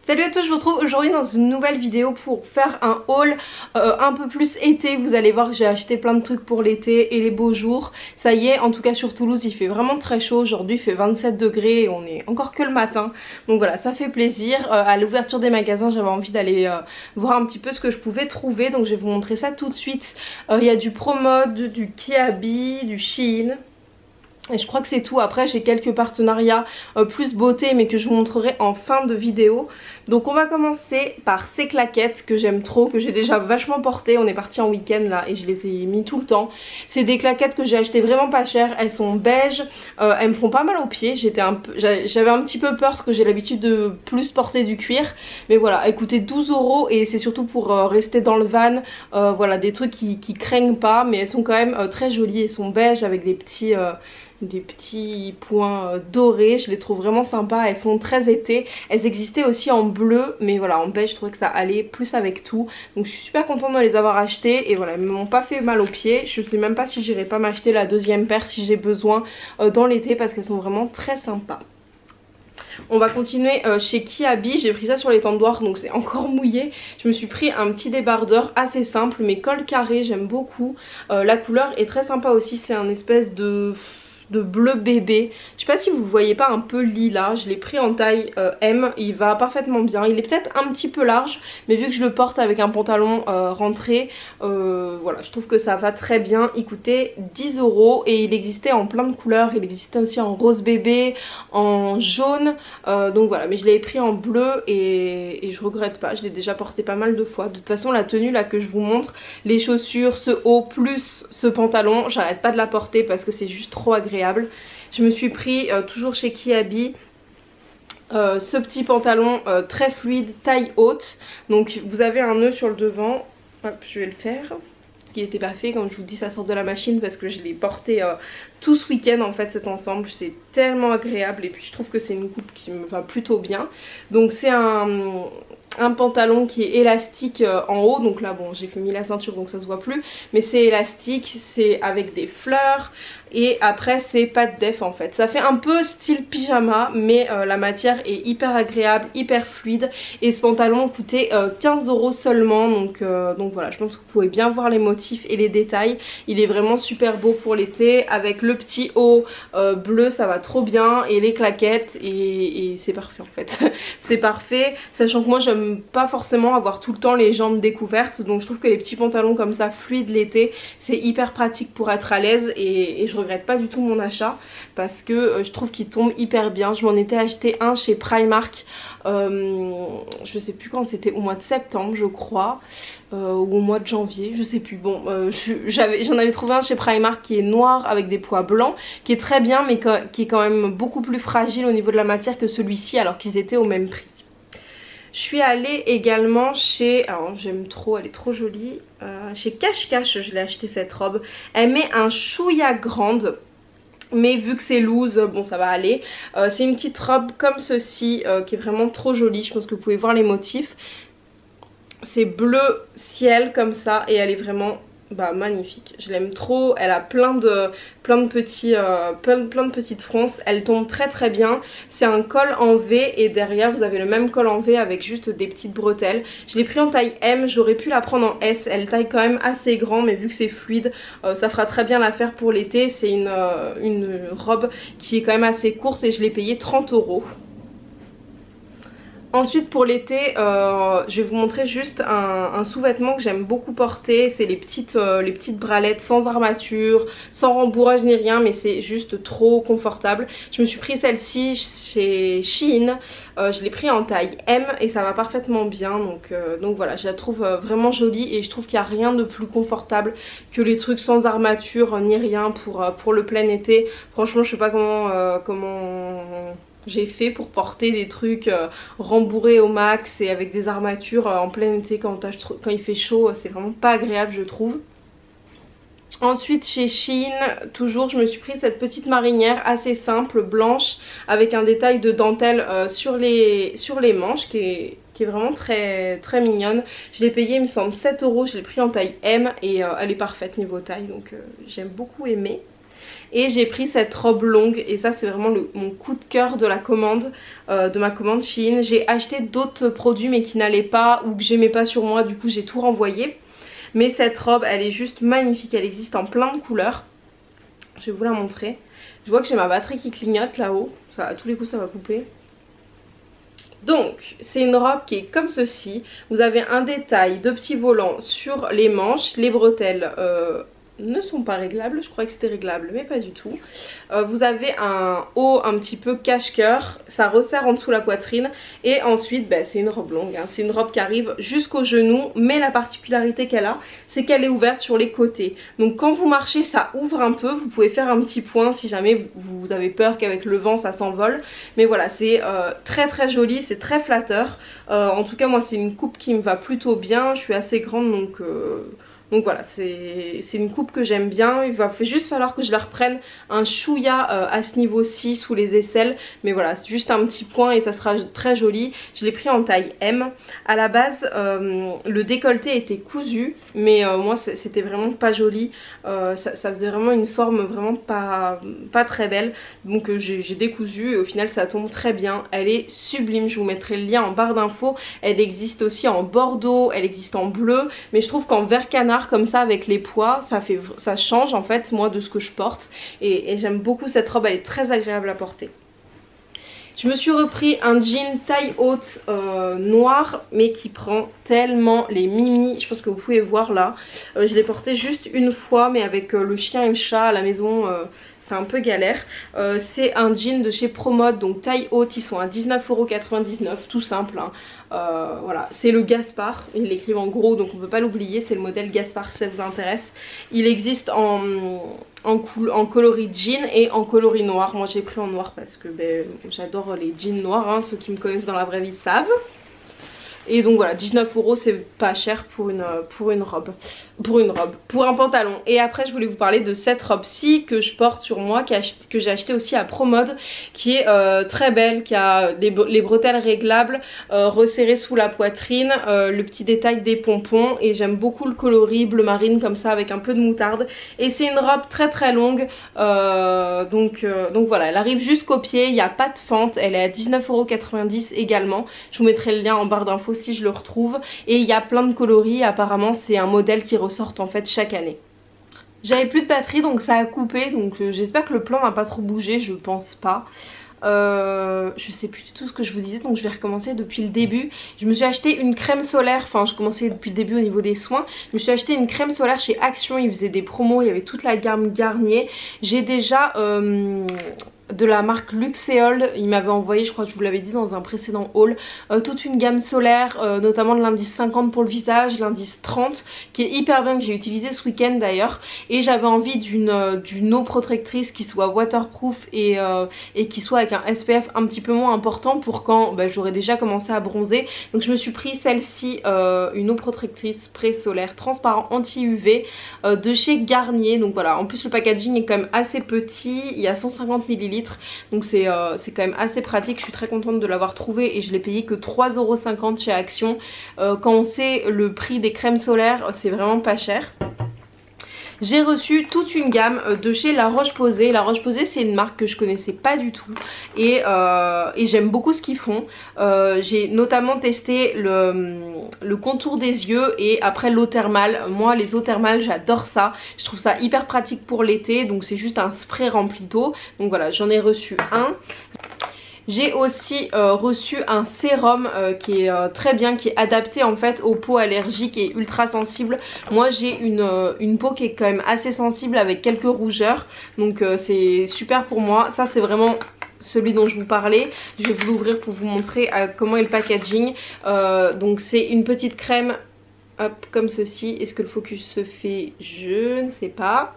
Salut à tous, je vous retrouve aujourd'hui dans une nouvelle vidéo pour faire un haul un peu plus été. Vous allez voir que j'ai acheté plein de trucs pour l'été et les beaux jours. Ça y est, en tout cas sur Toulouse il fait vraiment très chaud. Aujourd'hui il fait 27 degrés et on est encore que le matin. Donc voilà, ça fait plaisir. À l'ouverture des magasins j'avais envie d'aller voir un petit peu ce que je pouvais trouver. Donc je vais vous montrer ça tout de suite. Il y a du Promode, du Kiabi, du Shein. Et je crois que c'est tout. Après j'ai quelques partenariats plus beauté mais que je vous montrerai en fin de vidéo. Donc on va commencer par ces claquettes que j'aime trop, que j'ai déjà vachement portées. On est parti en week-end là et je les ai mis tout le temps. C'est des claquettes que j'ai achetées vraiment pas chères. Elles sont beige, elles me font pas mal aux pieds. J'avais un petit peu peur parce que j'ai l'habitude de plus porter du cuir. Mais voilà, elles coûtaient 12 € et c'est surtout pour rester dans le van. Voilà, des trucs qui craignent pas mais elles sont quand même très jolies. Elles sont beige avec des petits points dorés. Je les trouve vraiment sympas, elles font très été. Elles existaient aussi en bleu mais voilà, en beige je trouvais que ça allait plus avec tout. Donc je suis super contente de les avoir achetées et voilà, elles m'ont pas fait mal aux pieds. Je sais même pas si j'irai pas m'acheter la deuxième paire si j'ai besoin dans l'été parce qu'elles sont vraiment très sympas. On va continuer chez Kiabi, j'ai pris ça sur l'étendoir donc c'est encore mouillé. Je me suis pris un petit débardeur assez simple mais col carré, j'aime beaucoup. La couleur est très sympa aussi, c'est un espèce de bleu bébé. Je sais pas si vous le voyez pas un peu lilas. Je l'ai pris en taille M. Il va parfaitement bien. Il est peut-être un petit peu large mais vu que je le porte avec un pantalon rentré, voilà, je trouve que ça va très bien. Il coûtait 10 € et il existait en plein de couleurs. Il existait aussi en rose bébé, en jaune, donc voilà, mais je l'avais pris en bleu et je regrette pas. Je l'ai déjà porté pas mal de fois. De toute façon la tenue là que je vous montre, les chaussures, ce haut plus ce pantalon, j'arrête pas de la porter parce que c'est juste trop agréable. Je me suis pris toujours chez Kiabi ce petit pantalon très fluide, taille haute. Donc vous avez un nœud sur le devant. Hop, je vais le faire. Ce qui n'était pas fait, comme je vous dis, ça sort de la machine parce que je l'ai porté tout ce week-end en fait cet ensemble. C'est tellement agréable et puis je trouve que c'est une coupe qui me va plutôt bien. Donc c'est un pantalon qui est élastique en haut, donc là bon j'ai mis la ceinture donc ça se voit plus, mais c'est élastique, c'est avec des fleurs et après c'est pas de def en fait. Ça fait un peu style pyjama mais la matière est hyper agréable, hyper fluide et ce pantalon coûtait 15 € seulement donc voilà, je pense que vous pouvez bien voir les motifs et les détails. Il est vraiment super beau pour l'été avec le petit haut bleu, ça va trop bien et les claquettes et c'est parfait en fait. C'est parfait, sachant que moi j'aime pas forcément avoir tout le temps les jambes découvertes, donc je trouve que les petits pantalons comme ça fluides l'été c'est hyper pratique pour être à l'aise et je regrette pas du tout mon achat parce que je trouve qu'il tombe hyper bien. Je m'en étais acheté un chez Primark, je sais plus quand c'était, au mois de septembre je crois, ou au mois de janvier, je sais plus. Bon, j'en avais trouvé un chez Primark qui est noir avec des pois blancs, qui est très bien mais qui est quand même beaucoup plus fragile au niveau de la matière que celui-ci alors qu'ils étaient au même prix. Je suis allée également chez, alors j'aime trop, elle est trop jolie, chez Cache Cache je l'ai acheté cette robe. Elle met un chouïa grande mais vu que c'est loose, bon ça va aller. C'est une petite robe comme ceci qui est vraiment trop jolie, je pense que vous pouvez voir les motifs. C'est bleu ciel comme ça et elle est vraiment magnifique, je l'aime trop. Elle a plein de petites fronces, elle tombe très très bien. C'est un col en V et derrière vous avez le même col en V avec juste des petites bretelles. Je l'ai pris en taille M, j'aurais pu la prendre en S, elle taille quand même assez grand mais vu que c'est fluide ça fera très bien l'affaire pour l'été. C'est une robe qui est quand même assez courte et je l'ai payée 30 €. Ensuite pour l'été, je vais vous montrer juste un sous-vêtement que j'aime beaucoup porter. C'est les petites bralettes sans armature, sans rembourrage ni rien, mais c'est juste trop confortable. Je me suis pris celle-ci chez Shein, je l'ai pris en taille M et ça va parfaitement bien. Donc voilà, je la trouve vraiment jolie et je trouve qu'il n'y a rien de plus confortable que les trucs sans armature ni rien pour le plein été. Franchement je sais pas comment j'ai fait pour porter des trucs rembourrés au max et avec des armatures en plein été quand il fait chaud. C'est vraiment pas agréable je trouve. Ensuite chez Shein, toujours je me suis pris cette petite marinière assez simple, blanche, avec un détail de dentelle sur les manches qui est vraiment très très mignonne. Je l'ai payée il me semble 7 €, je l'ai pris en taille M et elle est parfaite niveau taille donc j'ai beaucoup aimé. Et j'ai pris cette robe longue et ça c'est vraiment mon coup de cœur de la commande, de ma commande Shein. J'ai acheté d'autres produits mais qui n'allaient pas ou que j'aimais pas sur moi, du coup j'ai tout renvoyé. Mais cette robe elle est juste magnifique, elle existe en plein de couleurs. Je vais vous la montrer. Je vois que j'ai ma batterie qui clignote là-haut, à tous les coups ça va couper. Donc c'est une robe qui est comme ceci. Vous avez un détail de petits volants sur les manches, les bretelles ne sont pas réglables, je croyais que c'était réglable mais pas du tout. Vous avez un haut un petit peu cache-cœur, ça resserre en dessous la poitrine et ensuite c'est une robe longue, hein. C'est une robe qui arrive jusqu'au genou mais la particularité qu'elle a c'est qu'elle est ouverte sur les côtés. Donc quand vous marchez ça ouvre un peu, vous pouvez faire un petit point si jamais vous avez peur qu'avec le vent ça s'envole. Mais voilà c'est très très joli, c'est très flatteur. En tout cas moi c'est une coupe qui me va plutôt bien, je suis assez grande donc voilà, c'est une coupe que j'aime bien. Il va juste falloir que je la reprenne un chouïa à ce niveau-ci sous les aisselles. Mais voilà, c'est juste un petit point et ça sera très joli. Je l'ai pris en taille M. À la base, le décolleté était cousu. Mais moi, c'était vraiment pas joli. Ça faisait vraiment une forme vraiment pas très belle. Donc j'ai décousu et au final, ça tombe très bien. Elle est sublime. Je vous mettrai le lien en barre d'infos. Elle existe aussi en bordeaux, elle existe en bleu. Mais je trouve qu'en vert canard, comme ça avec les pois ça change en fait moi de ce que je porte et j'aime beaucoup cette robe, elle est très agréable à porter. Je me suis repris un jean taille haute noir mais qui prend tellement les mimis, je pense que vous pouvez voir là. Je l'ai porté juste une fois mais avec le chien et le chat à la maison c'est un peu galère. C'est un jean de chez Promode, donc taille haute, ils sont à 19,99€, tout simple hein. Voilà, c'est le Gaspard, ils l'écrivent en gros donc on peut pas l'oublier, c'est le modèle Gaspard si ça vous intéresse. Il existe en coloris jean et en coloris noir. Moi j'ai pris en noir parce que j'adore les jeans noirs, hein. Ceux qui me connaissent dans la vraie vie savent. Et donc voilà, 19€ c'est pas cher pour une robe. Pour un pantalon. Et après je voulais vous parler de cette robe-ci que je porte sur moi, que j'ai acheté aussi à Promode, qui est très belle, qui a les bretelles réglables, resserrées sous la poitrine, le petit détail des pompons. Et j'aime beaucoup le coloris bleu marine comme ça avec un peu de moutarde. Et c'est une robe très très longue, donc voilà, elle arrive jusqu'au pied, il n'y a pas de fente, elle est à 19,90€ également. Je vous mettrai le lien en barre d'infos si je le retrouve. Et il y a plein de coloris, apparemment c'est un modèle qui ressortent en fait chaque année. J'avais plus de batterie donc ça a coupé, donc j'espère que le plan n'a pas trop bougé, je pense pas. Je sais plus du tout ce que je vous disais donc je vais recommencer depuis le début. Je me suis acheté une crème solaire, enfin je commençais depuis le début au niveau des soins. Je me suis acheté une crème solaire chez Action, ils faisaient des promos, il y avait toute la gamme Garnier. J'ai déjà de la marque Luxéol, il m'avait envoyé, je crois que je vous l'avais dit dans un précédent haul, toute une gamme solaire, notamment de l'indice 50 pour le visage, l'indice 30 qui est hyper bien, que j'ai utilisé ce week-end d'ailleurs. Et j'avais envie d'une eau protectrice qui soit waterproof et qui soit avec un SPF un petit peu moins important pour quand j'aurais déjà commencé à bronzer. Donc je me suis pris celle-ci, une eau protectrice spray solaire transparent anti-UV de chez Garnier. Donc voilà, en plus le packaging est quand même assez petit, il y a 150 ml. Donc c'est quand même assez pratique, je suis très contente de l'avoir trouvé et je l'ai payé que 3,50€ chez Action. Quand on sait le prix des crèmes solaires, c'est vraiment pas cher. J'ai reçu toute une gamme de chez La Roche-Posay. La Roche-Posay c'est une marque que je connaissais pas du tout et j'aime beaucoup ce qu'ils font. J'ai notamment testé le contour des yeux et après l'eau thermale. Moi les eaux thermales j'adore ça, je trouve ça hyper pratique pour l'été, donc c'est juste un spray rempli d'eau. Donc voilà, j'en ai reçu un. J'ai aussi reçu un sérum qui est très bien, qui est adapté en fait aux peaux allergiques et ultra sensibles. Moi j'ai une peau qui est quand même assez sensible avec quelques rougeurs, donc c'est super pour moi. Ça c'est vraiment celui dont je vous parlais. Je vais vous l'ouvrir pour vous montrer comment est le packaging. Donc c'est une petite crème, hop, comme ceci. Est-ce que le focus se fait? Je ne sais pas.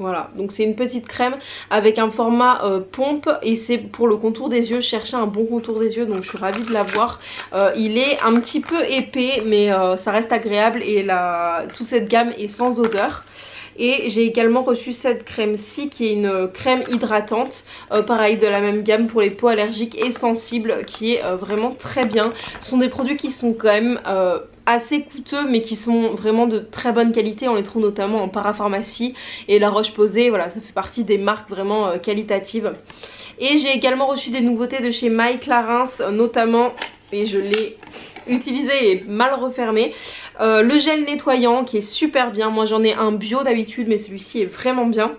Voilà, donc c'est une petite crème avec un format pompe et c'est pour le contour des yeux. Je cherchais un bon contour des yeux donc je suis ravie de l'avoir. Il est un petit peu épais mais ça reste agréable et toute cette gamme est sans odeur. Et j'ai également reçu cette crème-ci qui est une crème hydratante, pareil de la même gamme pour les peaux allergiques et sensibles, qui est vraiment très bien. Ce sont des produits qui sont quand même assez coûteux mais qui sont vraiment de très bonne qualité. On les trouve notamment en parapharmacie, et La Roche-Posay, voilà, ça fait partie des marques vraiment qualitatives. Et j'ai également reçu des nouveautés de chez Maille Clarins, notamment, et je l'ai utilisé et mal refermé, le gel nettoyant qui est super bien. Moi j'en ai un bio d'habitude, mais celui-ci est vraiment bien.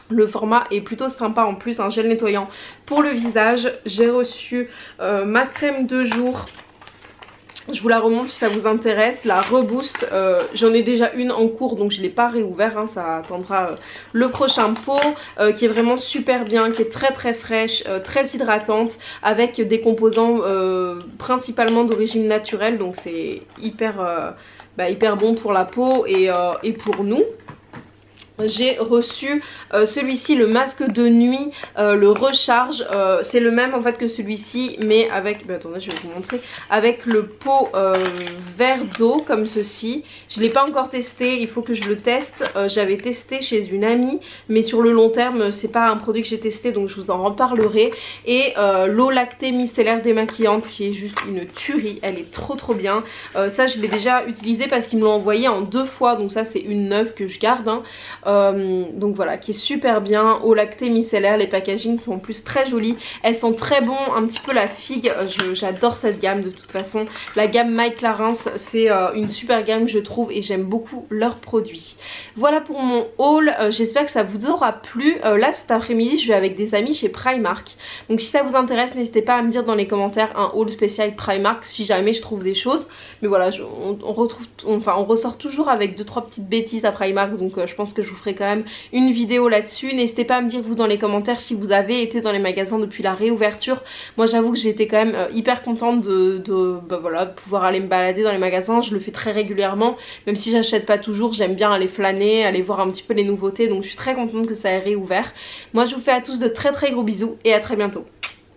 Le format est plutôt sympa en plus, un gel nettoyant pour le visage. J'ai reçu ma crème de jour. Je vous la remonte si ça vous intéresse, la Reboost. J'en ai déjà une en cours donc je ne l'ai pas réouvert, hein, ça attendra le prochain pot, qui est vraiment super bien, qui est très très fraîche, très hydratante, avec des composants principalement d'origine naturelle, donc c'est hyper, hyper bon pour la peau et pour nous. J'ai reçu celui-ci, le masque de nuit, le recharge, c'est le même en fait que celui-ci, mais avec, attendez je vais vous montrer, avec le pot vert d'eau comme ceci. Je ne l'ai pas encore testé, il faut que je le teste. J'avais testé chez une amie, mais sur le long terme c'est pas un produit que j'ai testé, donc je vous en reparlerai. Et l'eau lactée micellaire démaquillante qui est juste une tuerie, elle est trop bien. Ça je l'ai déjà utilisé parce qu'ils me l'ont envoyé en 2 fois, donc ça c'est une neuve que je garde, hein. Donc voilà, qui est super bien, au lacté micellaire. Les packagings sont en plus très jolis, elles sont très bons, un petit peu la figue. J'adore cette gamme de toute façon. La gamme Maille Clarins, c'est une super gamme je trouve, et j'aime beaucoup leurs produits. Voilà pour mon haul, j'espère que ça vous aura plu. Là cet après-midi je vais avec des amis chez Primark, donc si ça vous intéresse n'hésitez pas à me dire dans les commentaires un haul spécial Primark si jamais je trouve des choses. Mais voilà, on ressort toujours avec 2-3 petites bêtises à Primark, donc je pense que je vous ferai quand même une vidéo là-dessus. N'hésitez pas à me dire vous dans les commentaires si vous avez été dans les magasins depuis la réouverture. Moi j'avoue que j'étais quand même hyper contente de pouvoir aller me balader dans les magasins. Je le fais très régulièrement, même si j'achète pas toujours, j'aime bien aller flâner, aller voir un petit peu les nouveautés, donc je suis très contente que ça ait réouvert. Moi je vous fais à tous de très gros bisous et à très bientôt.